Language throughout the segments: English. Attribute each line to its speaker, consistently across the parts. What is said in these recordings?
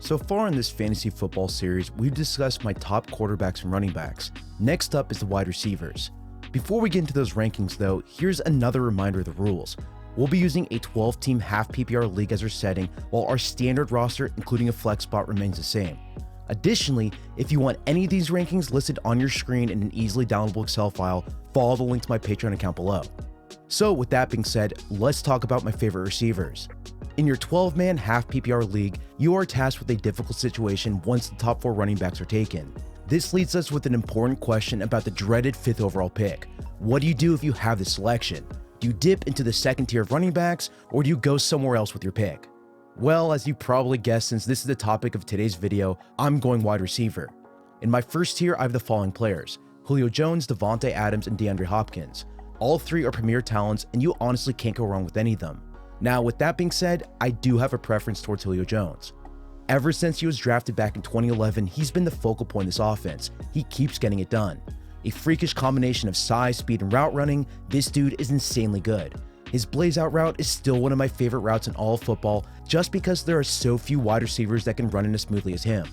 Speaker 1: So far in this fantasy football series, we've discussed my top quarterbacks and running backs. Next up is the wide receivers. Before we get into those rankings though, here's another reminder of the rules. We'll be using a 12-team half PPR league as our setting, while our standard roster, including a flex spot, remains the same. Additionally, if you want any of these rankings listed on your screen in an easily downloadable Excel file, follow the link to my Patreon account below. So with that being said, let's talk about my favorite receivers. In your 12-man half PPR league, you are tasked with a difficult situation once the top 4 running backs are taken. This leads us with an important question about the dreaded 5th overall pick. What do you do if you have this selection? Do you dip into the second tier of running backs, or do you go somewhere else with your pick? Well, as you probably guessed, since this is the topic of today's video, I'm going wide receiver. In my first tier, I have the following players: Julio Jones, Davante Adams, and DeAndre Hopkins. All 3 are premier talents, and you honestly can't go wrong with any of them. Now, with that being said, I do have a preference towards Julio Jones. Ever since he was drafted back in 2011, he's been the focal point of this offense. He keeps getting it done. A freakish combination of size, speed, and route running, this dude is insanely good. His blaze out route is still one of my favorite routes in all of football, just because there are so few wide receivers that can run it as smoothly as him.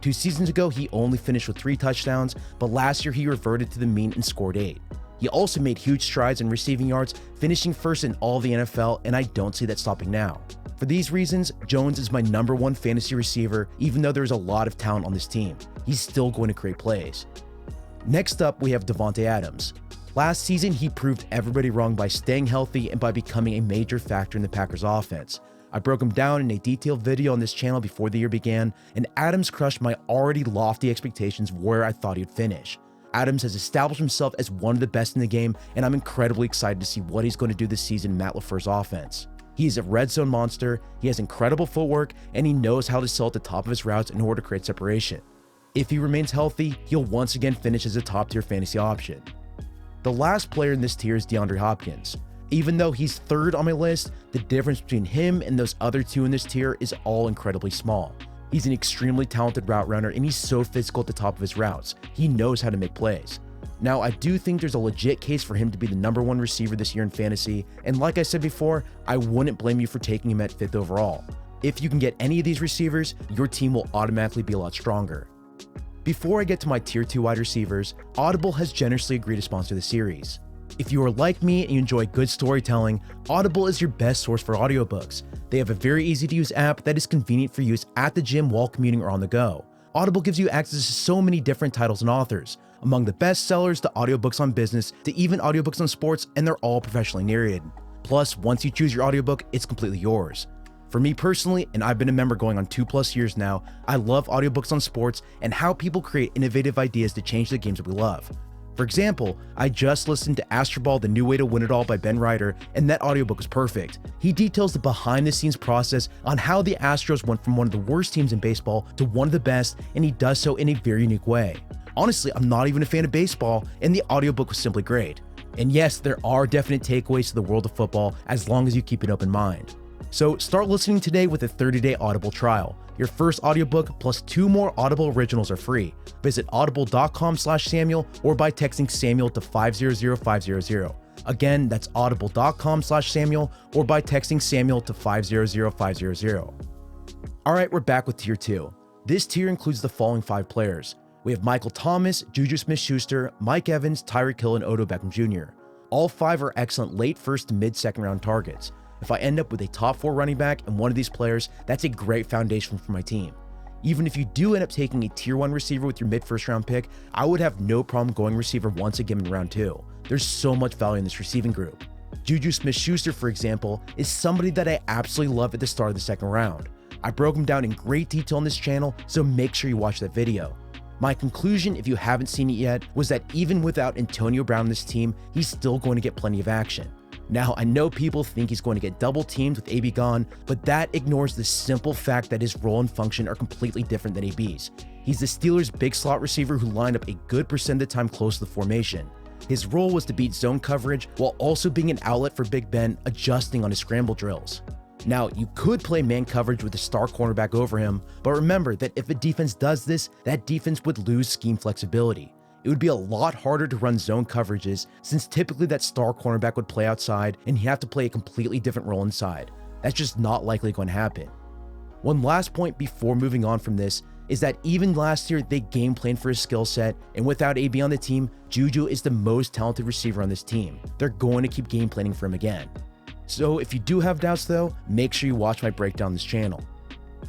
Speaker 1: 2 seasons ago, he only finished with 3 touchdowns, but last year he reverted to the mean and scored 8. He also made huge strides in receiving yards, finishing first in all of the NFL, and I don't see that stopping now. For these reasons, Jones is my #1 fantasy receiver, even though there's a lot of talent on this team. He's still going to create plays. Next up, we have Davante Adams. Last season, he proved everybody wrong by staying healthy and by becoming a major factor in the Packers offense. I broke him down in a detailed video on this channel before the year began, and Adams crushed my already lofty expectations of where I thought he'd finish. Adams has established himself as one of the best in the game, and I'm incredibly excited to see what he's going to do this season in Matt LaFleur's offense. He is a red zone monster, he has incredible footwork, and he knows how to sell at the top of his routes in order to create separation. If he remains healthy, he'll once again finish as a top-tier fantasy option. The last player in this tier is DeAndre Hopkins. Even though he's 3rd on my list, the difference between him and those other 2 in this tier is all incredibly small. He's an extremely talented route runner, and he's so physical at the top of his routes. He knows how to make plays. Now, I do think there's a legit case for him to be the #1 receiver this year in fantasy, and like I said before, I wouldn't blame you for taking him at 5th overall. If you can get any of these receivers, your team will automatically be a lot stronger. Before I get to my tier 2 wide receivers, Audible has generously agreed to sponsor the series. If you are like me and you enjoy good storytelling, Audible is your best source for audiobooks. They have a very easy to use app that is convenient for use at the gym while commuting or on the go. Audible gives you access to so many different titles and authors, among the best sellers to audiobooks on business to even audiobooks on sports, and they're all professionally narrated. Plus, once you choose your audiobook, it's completely yours. For me personally, and I've been a member going on 2+ years now, I love audiobooks on sports and how people create innovative ideas to change the games that we love. For example, I just listened to Astroball: The New Way to Win It All by Ben Ryder, and that audiobook was perfect. He details the behind-the-scenes process on how the Astros went from one of the worst teams in baseball to one of the best, and he does so in a very unique way. Honestly, I'm not even a fan of baseball, and the audiobook was simply great. And yes, there are definite takeaways to the world of football as long as you keep an open mind. So start listening today with a 30-day Audible trial. Your first audiobook plus 2 more Audible originals are free. Visit audible.com/Samuel or by texting Samuel to 500500. Again, that's audible.com/Samuel or by texting Samuel to 500500. Alright, we're back with tier 2. This tier includes the following 5 players. We have Michael Thomas, Juju Smith-Schuster, Mike Evans, Tyreek Hill, and Odell Beckham Jr. All 5 are excellent late first to mid-second round targets. If I end up with a top 4 running back and one of these players, that's a great foundation for my team. Even if you do end up taking a tier 1 receiver with your mid-first round pick, I would have no problem going receiver once again in round 2. There's so much value in this receiving group. Juju Smith-Schuster, for example, is somebody that I absolutely love at the start of the 2nd round. I broke him down in great detail on this channel, so make sure you watch that video. My conclusion, if you haven't seen it yet, was that even without Antonio Brown on this team, he's still going to get plenty of action. Now, I know people think he's going to get double teamed with AB gone, but that ignores the simple fact that his role and function are completely different than AB's. He's the Steelers' big slot receiver who lined up a good percent of the time close to the formation. His role was to beat zone coverage while also being an outlet for Big Ben, adjusting on his scramble drills. Now, you could play man coverage with a star cornerback over him, but remember that if a defense does this, that defense would lose scheme flexibility. It would be a lot harder to run zone coverages since typically that star cornerback would play outside and he'd have to play a completely different role inside. That's just not likely going to happen. One last point before moving on from this is that even last year, they game planned for his skill set, and without AB on the team, Juju is the most talented receiver on this team. They're going to keep game planning for him again. So if you do have doubts though, make sure you watch my breakdown on this channel.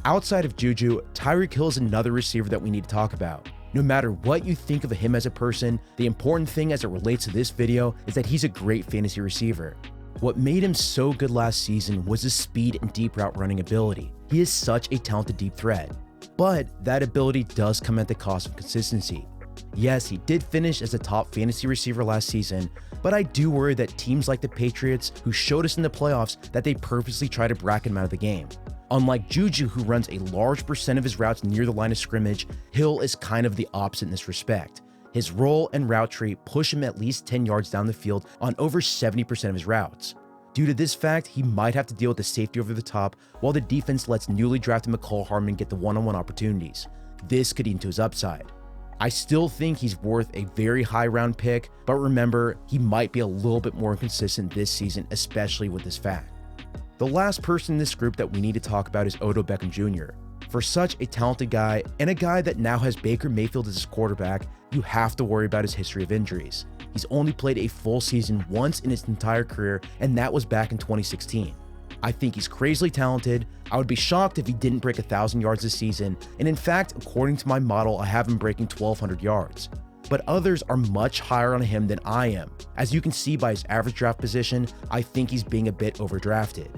Speaker 1: Outside of Juju, Tyreek Hill is another receiver that we need to talk about. No matter what you think of him as a person, the important thing as it relates to this video is that he's a great fantasy receiver. What made him so good last season was his speed and deep route running ability. He is such a talented deep threat. But that ability does come at the cost of consistency. Yes, he did finish as a top fantasy receiver last season, but I do worry that teams like the Patriots, who showed us in the playoffs that they purposely try to bracket him out of the game. Unlike Juju, who runs a large percent of his routes near the line of scrimmage, Hill is kind of the opposite in this respect. His roll and route tree push him at least 10 yards down the field on over 70% of his routes. Due to this fact, he might have to deal with the safety over the top while the defense lets newly drafted McCall Hardman get the one-on-one opportunities. This could eat into his upside. I still think he's worth a very high round pick, but remember, he might be a little bit more inconsistent this season, especially with this fact. The last person in this group that we need to talk about is Odell Beckham Jr. For such a talented guy, and a guy that now has Baker Mayfield as his quarterback, you have to worry about his history of injuries. He's only played a full season once in his entire career, and that was back in 2016. I think he's crazily talented. I would be shocked if he didn't break 1,000 yards this season, and in fact, according to my model, I have him breaking 1,200 yards. But others are much higher on him than I am. As you can see by his average draft position, I think he's being a bit overdrafted.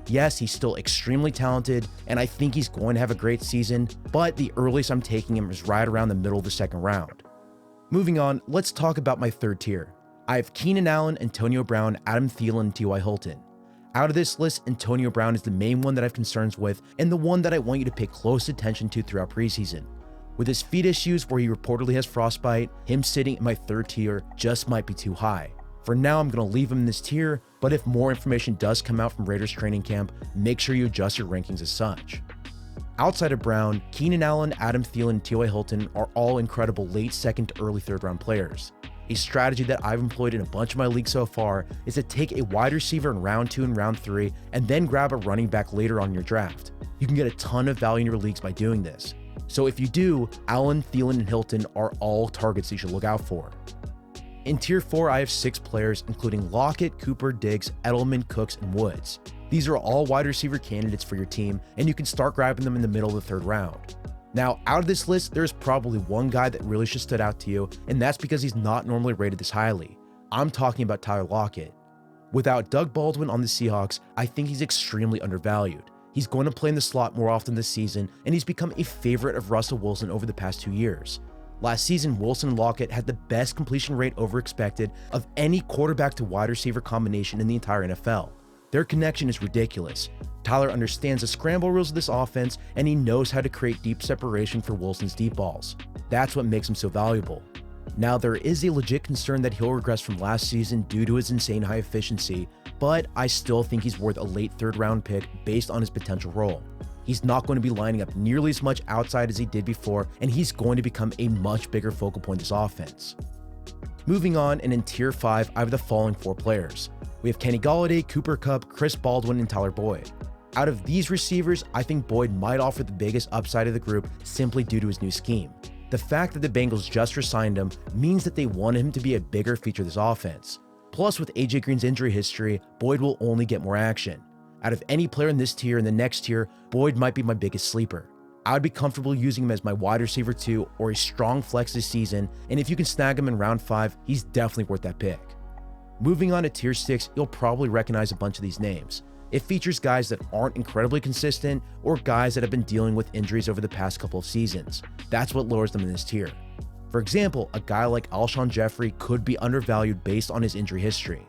Speaker 1: Yes, he's still extremely talented, and I think he's going to have a great season, but the earliest I'm taking him is right around the middle of the second round. Moving on, let's talk about my third tier. I have Keenan Allen, Antonio Brown, Adam Thielen, and T.Y. Hilton. Out of this list, Antonio Brown is the main one that I have concerns with, and the one that I want you to pay close attention to throughout preseason. With his feet issues where he reportedly has frostbite, him sitting in my third tier just might be too high. For now, I'm going to leave him in this tier, but if more information does come out from Raiders training camp, make sure you adjust your rankings as such. Outside of Brown, Keenan Allen, Adam Thielen, and T.Y. Hilton are all incredible late second to early third round players. A strategy that I've employed in a bunch of my leagues so far is to take a wide receiver in round 2 and round 3 and then grab a running back later on in your draft. You can get a ton of value in your leagues by doing this. So if you do, Allen, Thielen, and Hilton are all targets you should look out for. In tier 4, I have 6 players, including Lockett, Cooper, Diggs, Edelman, Cooks, and Woods. These are all wide receiver candidates for your team, and you can start grabbing them in the middle of the third round. Now, out of this list, there's probably one guy that really should stood out to you, and that's because he's not normally rated this highly. I'm talking about Tyler Lockett. Without Doug Baldwin on the Seahawks, I think he's extremely undervalued. He's going to play in the slot more often this season, and he's become a favorite of Russell Wilson over the past 2 years. Last season, Wilson and Lockett had the best completion rate over expected of any quarterback to wide receiver combination in the entire NFL. Their connection is ridiculous. Tyler understands the scramble rules of this offense, and he knows how to create deep separation for Wilson's deep balls. That's what makes him so valuable. Now, there is a legit concern that he'll regress from last season due to his insane high efficiency, but I still think he's worth a late third round pick based on his potential role. He's not going to be lining up nearly as much outside as he did before, and he's going to become a much bigger focal point of this offense. Moving on, and in tier 5, I have the following 4 players. We have Kenny Golladay, Cooper Kupp, Chris Baldwin, and Tyler Boyd. Out of these receivers, I think Boyd might offer the biggest upside of the group simply due to his new scheme. The fact that the Bengals just re-signed him means that they wanted him to be a bigger feature of this offense. Plus, with AJ Green's injury history, Boyd will only get more action. Out of any player in this tier and the next tier, Boyd might be my biggest sleeper. I would be comfortable using him as my wide receiver 2 or a strong flex this season, and if you can snag him in round 5, he's definitely worth that pick. Moving on to tier 6, you'll probably recognize a bunch of these names. It features guys that aren't incredibly consistent or guys that have been dealing with injuries over the past couple of seasons. That's what lowers them in this tier. For example, a guy like Alshon Jeffery could be undervalued based on his injury history.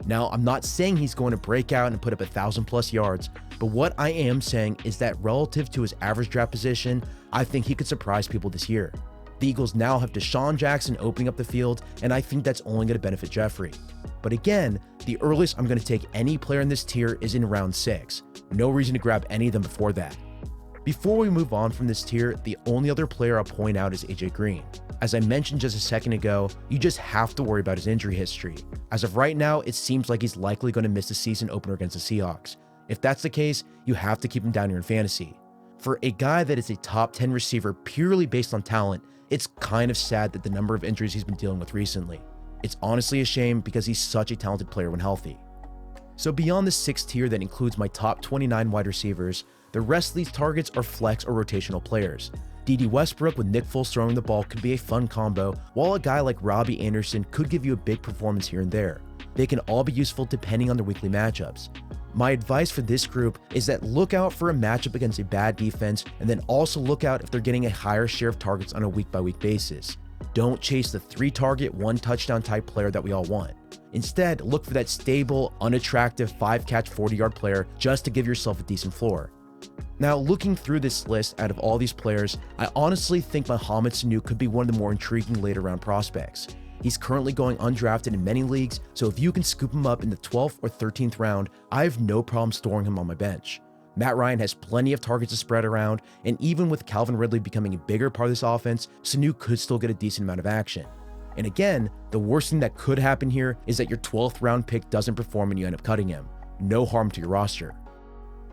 Speaker 1: Now, I'm not saying he's going to break out and put up 1,000+ yards, but what I am saying is that relative to his average draft position, I think he could surprise people this year. The Eagles now have Deshaun Jackson opening up the field, and I think that's only going to benefit Jeffery. But again, the earliest I'm going to take any player in this tier is in round 6. No reason to grab any of them before that. Before we move on from this tier, the only other player I'll point out is AJ Green. As I mentioned just a second ago, you just have to worry about his injury history. As of right now, it seems like he's likely going to miss the season opener against the Seahawks. If that's the case, you have to keep him down here in fantasy. For a guy that is a top 10 receiver purely based on talent, it's kind of sad that the number of injuries he's been dealing with recently. It's honestly a shame because he's such a talented player when healthy. So beyond the 6th tier that includes my top 29 wide receivers, the rest of these targets are flex or rotational players. D.D. Westbrook with Nick Foles throwing the ball could be a fun combo, while a guy like Robbie Anderson could give you a big performance here and there. They can all be useful depending on their weekly matchups. My advice for this group is that look out for a matchup against a bad defense, and then also look out if they're getting a higher share of targets on a week-by-week basis. Don't chase the 3-target, 1-touchdown type player that we all want. Instead, look for that stable, unattractive 5-catch, 40-yard player just to give yourself a decent floor. Now, looking through this list out of all these players, I honestly think Mohamed Sanu could be one of the more intriguing later-round prospects. He's currently going undrafted in many leagues, so if you can scoop him up in the 12th or 13th round, I have no problem storing him on my bench. Matt Ryan has plenty of targets to spread around, and even with Calvin Ridley becoming a bigger part of this offense, Sanu could still get a decent amount of action. And again, the worst thing that could happen here is that your 12th round pick doesn't perform and you end up cutting him. No harm to your roster.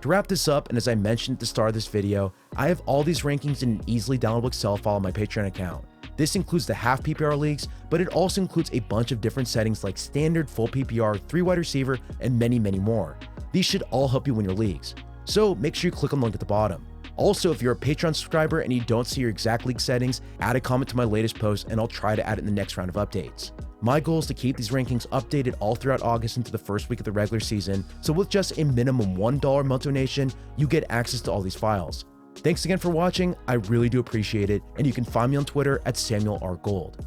Speaker 1: To wrap this up, and as I mentioned at the start of this video, I have all these rankings in an easily downloadable Excel file on my Patreon account. This includes the half PPR leagues, but it also includes a bunch of different settings like standard, full PPR, 3 wide receiver, and many more. These should all help you win your leagues. So make sure you click on the link at the bottom. Also, if you're a Patreon subscriber and you don't see your exact league settings, add a comment to my latest post and I'll try to add it in the next round of updates. My goal is to keep these rankings updated all throughout August into the first week of the regular season, so with just a minimum $1 month donation, you get access to all these files. Thanks again for watching, I really do appreciate it, and you can find me on Twitter at Samuel R. Gold.